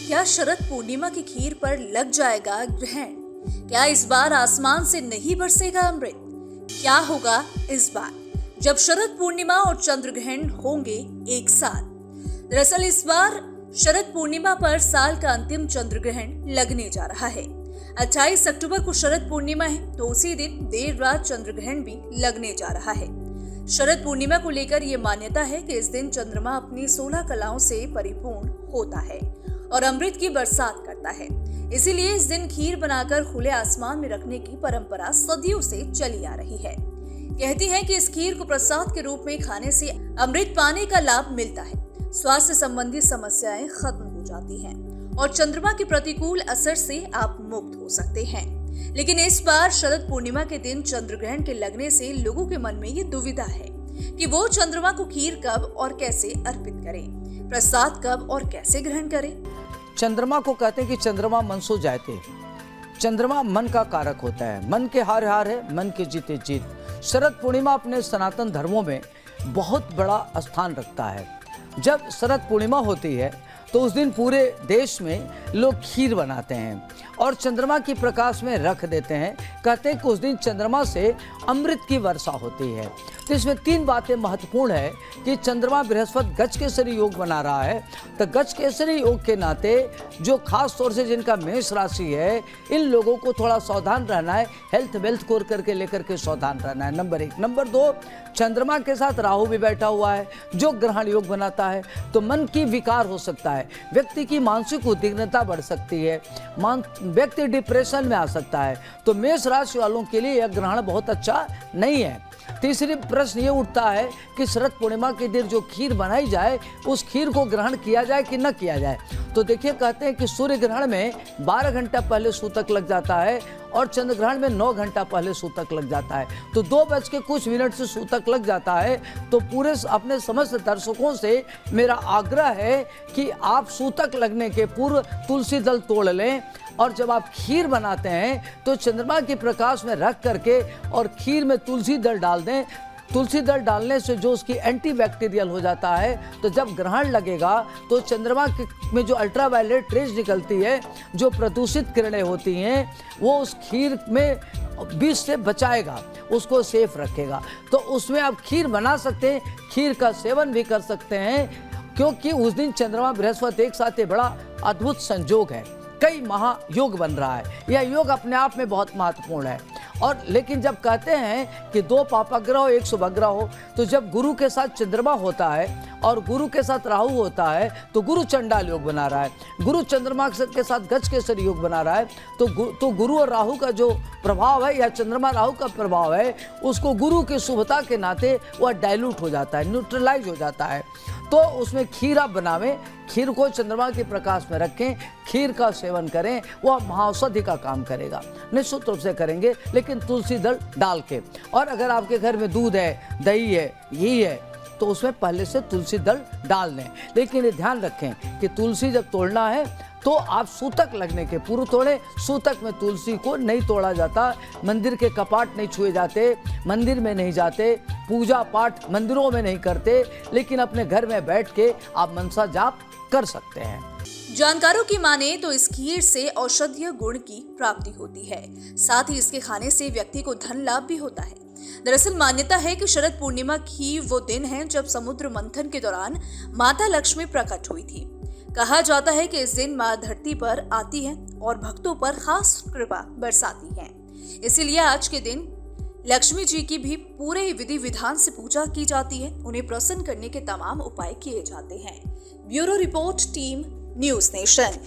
क्या शरद पूर्णिमा की खीर पर लग जाएगा ग्रहण? क्या इस बार आसमान से नहीं बरसेगा अमृत? क्या होगा इस बार जब शरद पूर्णिमा और चंद्र ग्रहण होंगे एक साथ? दरअसल इस बार शरद पूर्णिमा पर साल का अंतिम चंद्र ग्रहण लगने जा रहा है। 28 अक्टूबर को शरद पूर्णिमा है, तो उसी दिन देर रात चंद्र ग्रहण भी लगने जा रहा है। शरद पूर्णिमा को लेकर ये मान्यता है कि इस दिन चंद्रमा अपनी 16 कलाओं से परिपूर्ण होता है और अमृत की बरसात करता है। इसीलिए इस दिन खीर बनाकर खुले आसमान में रखने की परंपरा सदियों से चली आ रही है। कहती है कि इस खीर को प्रसाद के रूप में खाने से अमृत पाने का लाभ मिलता है, स्वास्थ्य संबंधी समस्याएं खत्म हो जाती हैं और चंद्रमा के प्रतिकूल असर से आप मुक्त हो सकते हैं। लेकिन इस बार शरद पूर्णिमा के दिन चंद्र ग्रहण के लगने से लोगों के मन में ये दुविधा है कि वो चंद्रमा को खीर कब और कैसे अर्पित करें, प्रसाद कब और कैसे ग्रहण करें। चंद्रमा को कहते हैं कि चंद्रमा मन सो जाते। चंद्रमा मन का कारक होता है, मन के हार हार है, मन के जीते जीत। शरद पूर्णिमा अपने सनातन धर्मों में बहुत बड़ा स्थान रखता है। जब शरद पूर्णिमा होती है तो उस दिन पूरे देश में लोग खीर बनाते हैं और चंद्रमा की प्रकाश में रख देते हैं। कहते हैं कि उस दिन चंद्रमा से अमृत की वर्षा होती है। तो इसमें 3 बातें महत्वपूर्ण है कि चंद्रमा बृहस्पति गजकेसरी योग बना रहा है, तो गजकेसरी योग के नाते जो खास तौर से जिनका मेष राशि है, इन लोगों को थोड़ा सावधान रहना है, हेल्थ वेल्थ को करके लेकर के सावधान रहना है, नंबर 1। नंबर 2, चंद्रमा के साथ राहु भी बैठा हुआ है जो ग्रहण योग बनाता है, तो मन की विकार हो सकता है, व्यक्ति की मानसिक उद्विग्नता बढ़ सकती है, व्यक्ति डिप्रेशन में आ सकता है। तो मेष राशि वालों के लिए यह ग्रहण बहुत अच्छा नहीं है। तीसरी प्रश्न ये उठता है कि शरद पूर्णिमा के दिन जो खीर बनाई जाए उस खीर को ग्रहण किया जाए कि न किया जाए। तो देखिए, कहते हैं कि सूर्य ग्रहण में 12 घंटा पहले सूतक लग जाता है और चंद्र ग्रहण में 9 घंटा पहले सूतक लग जाता है। तो 2 बज के कुछ मिनट से सूतक लग जाता है। तो पूरे अपने समस्त दर्शकों से मेरा आग्रह है कि आप सूतक लगने के पूर्व तुलसी दल तोड़ लें और जब आप खीर बनाते हैं तो चंद्रमा के प्रकाश में रख करके और खीर में तुलसी दल डाल दें। तुलसी दल डालने से जो उसकी एंटीबैक्टीरियल हो जाता है, तो जब ग्रहण लगेगा तो चंद्रमा में जो अल्ट्रावायलेट रेज निकलती है, जो प्रदूषित किरणें होती हैं, वो उस खीर में विष से बचाएगा, उसको सेफ रखेगा। तो उसमें आप खीर बना सकते हैं, खीर का सेवन भी कर सकते हैं, क्योंकि उस दिन चंद्रमा बृहस्पति एक साथ ये बड़ा अद्भुत संयोग है, कई महायोग बन रहा है। यह योग अपने आप में बहुत महत्वपूर्ण है। और लेकिन जब कहते हैं कि 2 पापाग्रह हो 1 शुभग्रह हो, तो जब गुरु के साथ चंद्रमा होता है और गुरु के साथ राहु होता है तो गुरु चंडाल योग बना रहा है, गुरु चंद्रमा के साथ गजकेसरी योग बना रहा है। तो गुरु और राहु का जो प्रभाव है या चंद्रमा राहु का प्रभाव है, उसको गुरु की शुभता के नाते वह डाइल्यूट हो जाता है, न्यूट्रलाइज हो जाता है। तो उसमें खीर आप बनावें, खीर को चंद्रमा के प्रकाश में रखें, खीर का सेवन करें, वह महाऔषधि का काम करेगा, निश्चित रूप से करेंगे, लेकिन तुलसी दल डाल के। और अगर आपके घर में दूध है, दही है, घी है, तो उसमें पहले से तुलसी दल डाल दें। लेकिन ये ध्यान रखें कि तुलसी जब तोड़ना है तो आप सूतक लगने के पूर्व तोड़ें। सूतक में तुलसी को नहीं तोड़ा जाता, मंदिर के कपाट नहीं छुए जाते, मंदिर में नहीं जाते, पूजा पाठ मंदिरों में नहीं करते, लेकिन अपने घर में बैठ के आप मनसा जाप कर सकते हैं। जानकारों की माने तो इस खीर से औषधीय गुण की प्राप्ति होती है, साथ ही इसके खाने से व्यक्ति को धन लाभ भी होता है। दरअसल मान्यता है कि शरद पूर्णिमा ही वो दिन है जब समुद्र मंथन के दौरान माता लक्ष्मी प्रकट हुई थी। कहा जाता है कि इस दिन मां धरती पर आती है और भक्तों पर खास कृपा बरसाती है। इसीलिए आज के दिन लक्ष्मी जी की भी पूरे विधि विधान से पूजा की जाती है, उन्हें प्रसन्न करने के तमाम उपाय किए जाते हैं। Bureau report, team news nation.